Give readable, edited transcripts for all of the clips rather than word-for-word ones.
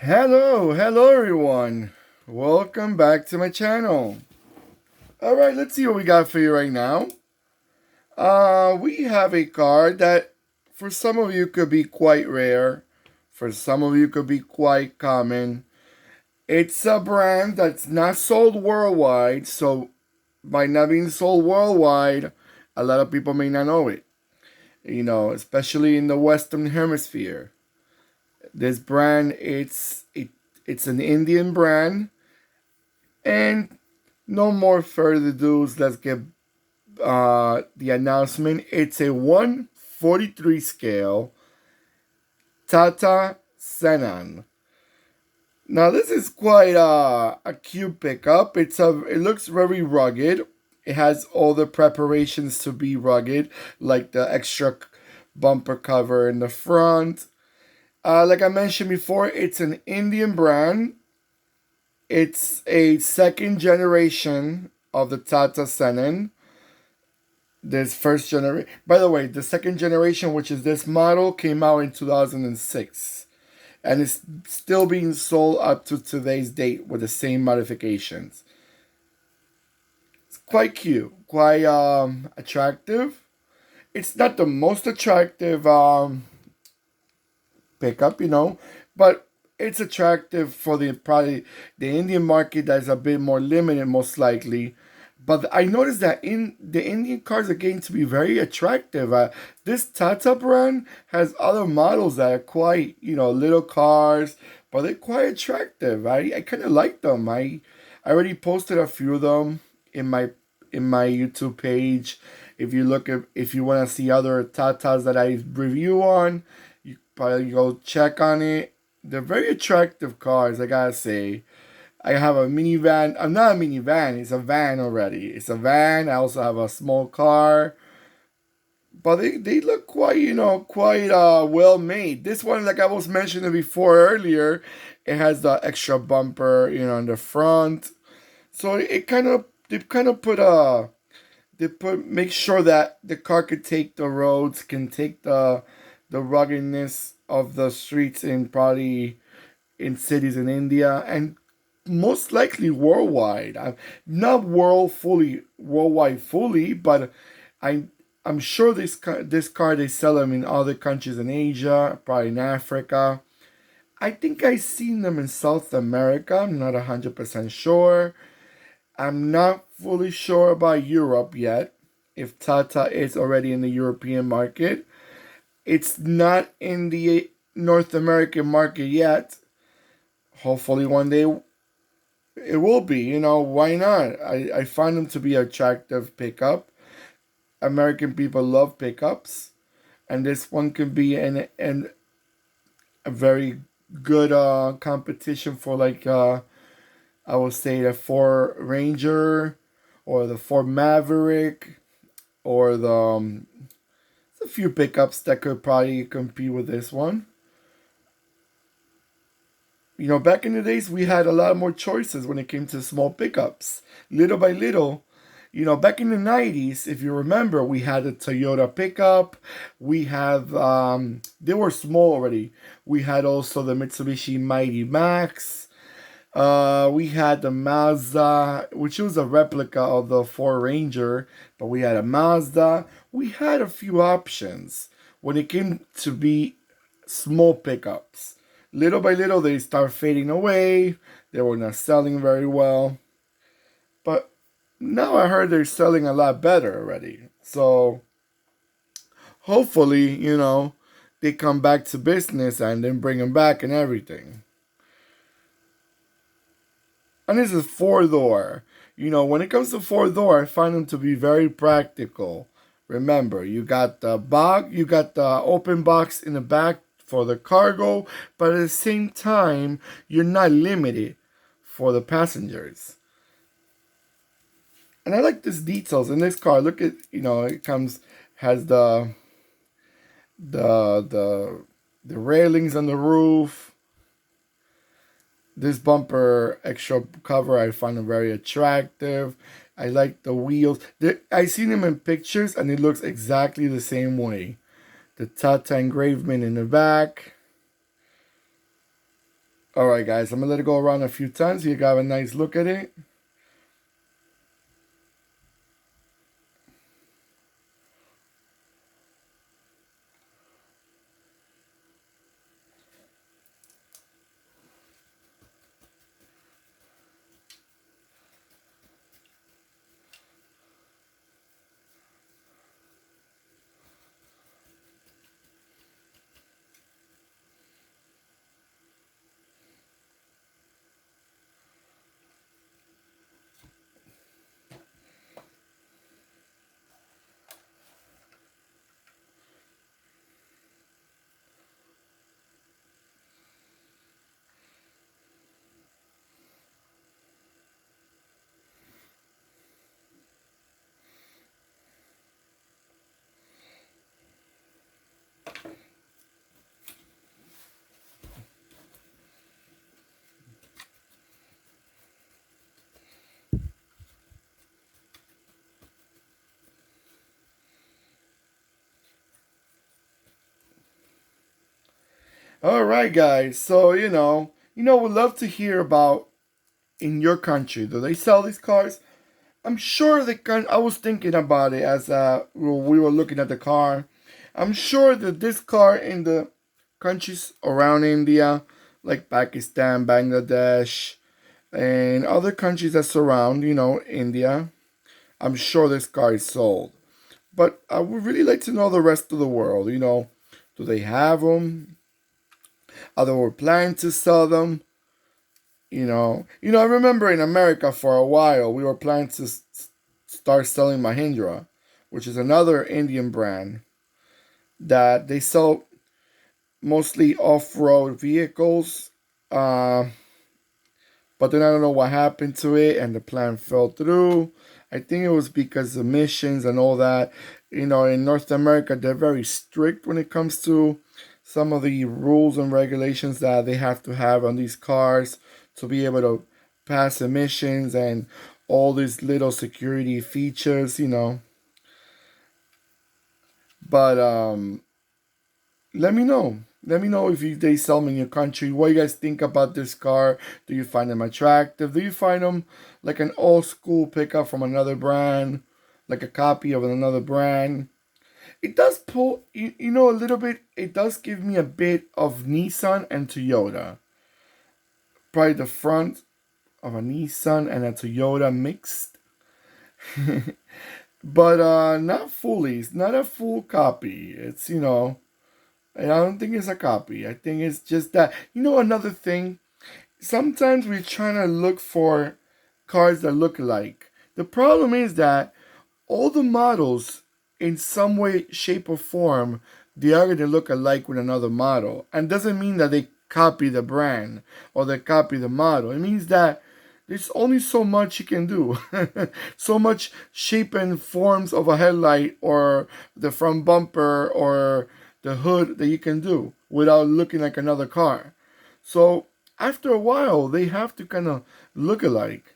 Hello everyone. Welcome back to my channel. Alright, let's see what we got for you right now. We have a card that for some of you could be quite rare. For some of you could be quite common. It's a brand that's not sold worldwide, so by not being sold worldwide, a lot of people may not know it. Especially in the Western Hemisphere. This brand, it's an Indian brand. And no more further ado, let's get the announcement. It's a 143 scale Tata Xenon. Now this is quite a cute pickup. It looks very rugged. It has all the preparations to be rugged, like the extra bumper cover in the front. Like I mentioned before, it's an Indian brand. It's a second generation of the Tata Xenon. This first generation, by the way, the second generation, which is this model, came out in 2006, and it's still being sold up to today's date with the same modifications. It's quite cute, quite attractive. It's not the most attractive pickup, but it's attractive for probably the Indian market that's a bit more limited, most likely. But I noticed that in the Indian cars are getting to be very attractive. This Tata brand has other models that are quite, little cars, but they're quite attractive. I kind of like them. I already posted a few of them in my YouTube page. If you want to see other Tatas that I review on, you probably go check on it. They're very attractive cars, I gotta say. I have a minivan. I'm not a minivan. It's a van already. It's a van. I also have a small car. But they look quite, quite well made. This one, like I was mentioning before earlier, it has the extra bumper, in the front. So they kind of make sure that the car could take the roads, can take the ruggedness of the streets in probably in cities in India and most likely worldwide. Not worldwide fully, but I'm sure this car they sell them in other countries in Asia, probably in Africa. I think I've seen them in South America. I'm not 100% sure. I'm not fully sure about Europe yet. If Tata is already in the European market, it's not in the North American market yet. Hopefully one day it will be. Why not? I find them to be attractive pickup. American people love pickups, and this one can be an a very good competition for like I would say the Ford Ranger or the Ford Maverick or the there's a few pickups that could probably compete with this one. Back in the days, we had a lot more choices when it came to small pickups. Little by little, back in the 90s, if you remember, we had a Toyota pickup. We have, they were small already. We had also the Mitsubishi Mighty Max. We had the Mazda, which was a replica of the Ford Ranger, but we had a Mazda. We had a few options when it came to be small pickups. Little by little, they start fading away. They were not selling very well. But now I heard they're selling a lot better already. So hopefully, they come back to business and then bring them back and everything. And this is four door. When it comes to four door, I find them to be very practical. Remember, you got the open box in the back for the cargo, but at the same time, you're not limited for the passengers. And I like these details in this car. Look at, it has the railings on the roof. This bumper extra cover I find very attractive. I like the wheels. I seen them in pictures and it looks exactly the same way. The Tata engravement in the back. Alright guys, I'm gonna let it go around a few times so you got a nice look at it. Alright guys, so we'd love to hear about in your country. Do they sell these cars? I'm sure they can. I was thinking about it as we were looking at the car. I'm sure that this car in the countries around India, like Pakistan, Bangladesh, and other countries that surround, India, I'm sure this car is sold. But I would really like to know the rest of the world. Do they have them? Are they planning to sell them? I remember in America for a while we were planning to start selling Mahindra, which is another Indian brand that they sell mostly off-road vehicles. Uh, but then I don't know what happened to it, and the plan fell through. I think it was because of emissions and all that. In North America, they're very strict when it comes to some of the rules and regulations that they have to have on these cars to be able to pass emissions and all these little security features. But let me know. Let me know if they sell them in your country. What you guys think about this car? Do you find them attractive? Do you find them like an old school pickup from another brand, like a copy of another brand? It does pull, a little bit. It does give me a bit of Nissan and Toyota. Probably the front of a Nissan and a Toyota mixed, but not fully. It's not a full copy. It's. And I don't think it's a copy. I think it's just that. Another thing, sometimes we're trying to look for cars that look alike. The problem is that all the models, in some way, shape, or form, they are going to look alike with another model. And doesn't mean that they copy the brand or they copy the model. It means that there's only so much you can do. So much shape and forms of a headlight or the front bumper or the hood that you can do without looking like another car. So after a while, they have to kind of look alike.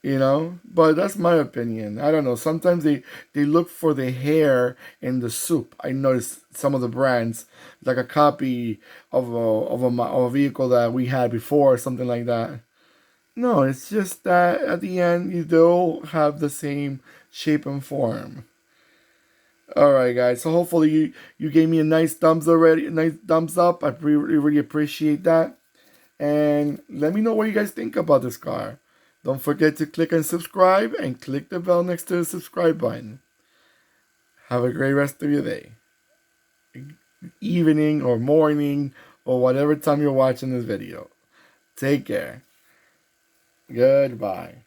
But that's my opinion. I don't know. Sometimes they look for the hair in the soup. I noticed some of the brands like a copy of a vehicle that we had before or something like that. No, it's just that at the end you do have the same shape and form. All right, guys. So hopefully you gave me a nice thumbs already, a nice thumbs up. I really appreciate that. And let me know what you guys think about this car. Don't forget to click and subscribe and click the bell next to the subscribe button. Have a great rest of your day, evening or morning or whatever time you're watching this video. Take care. Goodbye.